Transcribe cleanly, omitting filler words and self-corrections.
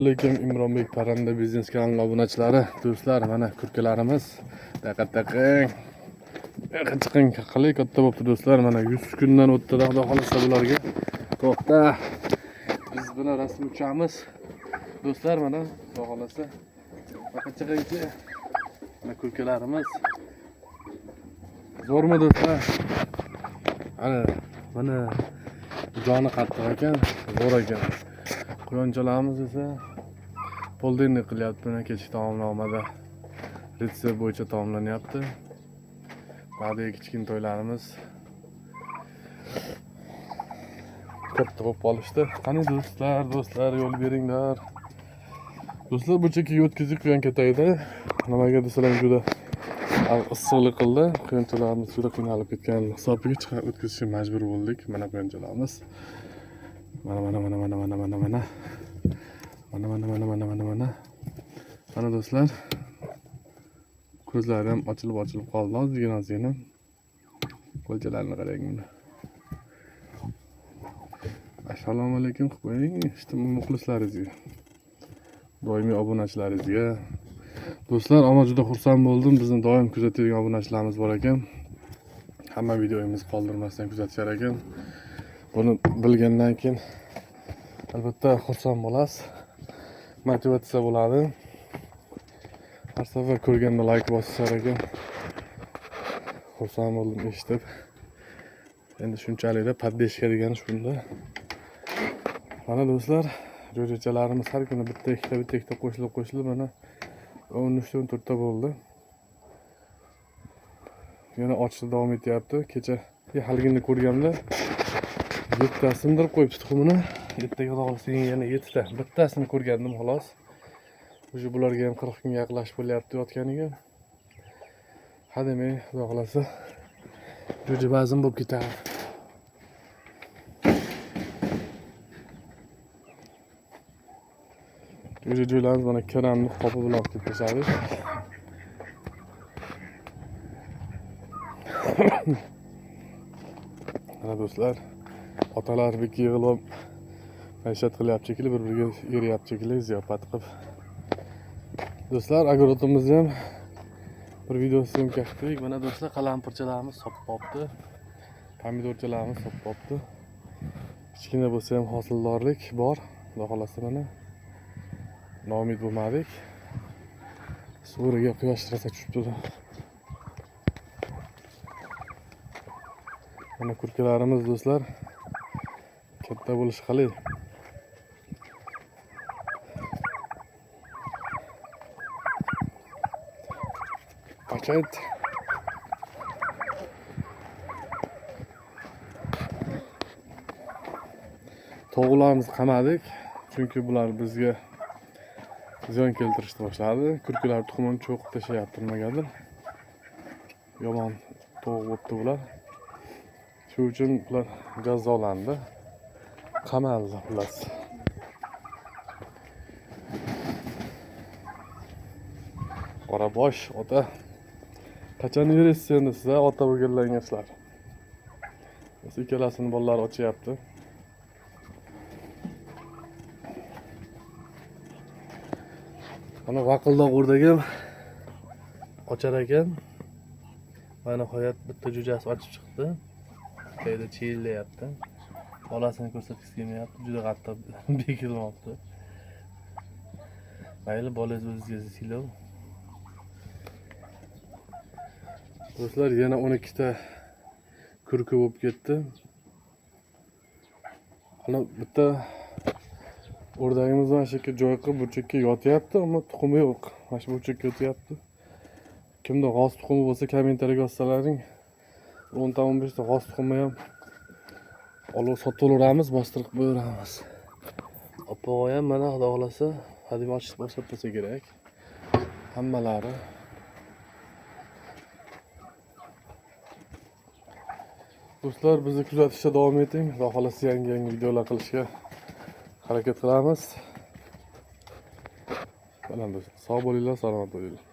Lekin Imronbek Parranda biznes kanali obunachilari, do'stlar, mana kurkalarimiz. Taqing. Chiqing, qalay katta bo'pti do'stlar. Mana 100 kundan o'tdi, xudo xolasa bularga. To'xta. Biz buni rasm uchamiz. Do'stlar, mana xudo xolasa. Chiqingchi. Mana kurkalarimiz. Zo'rmi do'stlar? Mana joni qattiq ekan, zo'r ekan. Quyonchalarimiz esa poldenlik qilyapti. Mana kechki taomnomada retsept bo'yicha taomlanyapti. Ba'dagi kichkina to'ylarimiz katta bo'lib qolishdi. Qani do'stlar, yo'l beringlar. Do'stlar, bu chekkaga o'tkazib quyon ketaydi. Nimaga desalar juda issiqlik qildi. Quyonchalarimiz juda qiynalib ketgan hisobiga chiqarib o'tkazishga majbur bo'ldik. Mana quyonchalarimiz. Mana do'stlar. Ko'zlari ham ochilib qoldi. Ozgina. Qo'lchalarini qarang buni. Assalomu alaykum qilib qo'ying. İşte muxlislaringizga. Doimiy obunachilaringizga. Do'stlar, ama juda xursand bo'ldim. Bizni doim kuzatadigan obunachilarimiz bor ekan. Hamma videomizni qoldirmasdan kuzatishar ekan. Buni bilgandan keyin albatta xursand bo'lasiz. Motivatsiya bo'ladi. Har safar ko'rganda like bosishar ekan. Xursand bo'ldim eshitib. Endi shunchalikda podдержка degani shunda. Mana do'stlar, jo'jachalarimiz har kuni bitta ikkita qo'shilib mana 13-14 ta bo'ldi. Yana ochishda davom etyapti. Kecha haligini ko'rganimda 7 ta sindirib qo'yibdi tuxumini. Ertaga qolsa yana 7 ta. Bittasini ko'rgandim xolos. O'sha bularga ham 40 kunga yaqinlashib bo'lyapti yotganiga. Hademay, xudo xolasa jo'ja bazm bo'lib ketadi. Jo'jalarimiz mana karamni qopi bilan qilib tashladi. Mana do'stlar, otalar bir yig'ilib maishat qilyapti shekilli, bir-biriga eryapti shekilli, ziyofat qilib. Do'stlar, agrotimizda ham bir video syomka qildik. Mana do'stlar, qalampirchalarimiz sopib qolibdi. Pomidorchalarimiz sopib qolibdi. Kichkina bo'lsa ham hosildorlik bor. Xudo xolasa mana noumid bo'lmadik. Suvga quyosh rosa tushibdi. Mana kurkalarimiz do'stlar katta bo'lish qalay. Paket. Tovuqlarimizni qamadik. Chunki bular bizga ziyon keltirishni boshladi. Kurkalar tuxumini cho'qib tashlayapti nimagadir. Yomon tovuq bo'libdi bular. Shu uchun ular jazolandi. Qamaldi ular. Qorabosh ota. Qachon yurasiz endi siz ota bo'lganlaringizlar? Biz ikkalasini bolalar ochyapti. Mana vaqildoq o'rdagim ochar ekan. Mana nihoyat bitta jo'jasi ochib chiqdi. Qayda chiyillayapti. Bolasini ko'rsatgisi kelmayapti. Juda qattiq bekilmoqda. Mayli, bolangiz o'zingizga siylab. Do'stlar, yana 12 ta kurka bo'lib ketdi. Mana bitta o'rdagimiz mana shu yerga joy qilib burchakka yotyapti, ammo tuxumi yo'q. Mana shu burchakka yotyapti. Kimda g'oz tuxumi bo'lsa kommentariyaga yozsalaring. 10 ta 15 ta g'oz tuxumi ham olib sotib olamiz, bostirib qo'yamiz. Opog'o ham mana xudo xolasa hadeb ochib ko'rsatsa kerak. Hammalari. Do'stlar, bizni kuzatishda davom eting. Xudo xolasa yangi videolar qilishga harakat qilamiz. Sog' bo'linglar, salomat bo'linglar.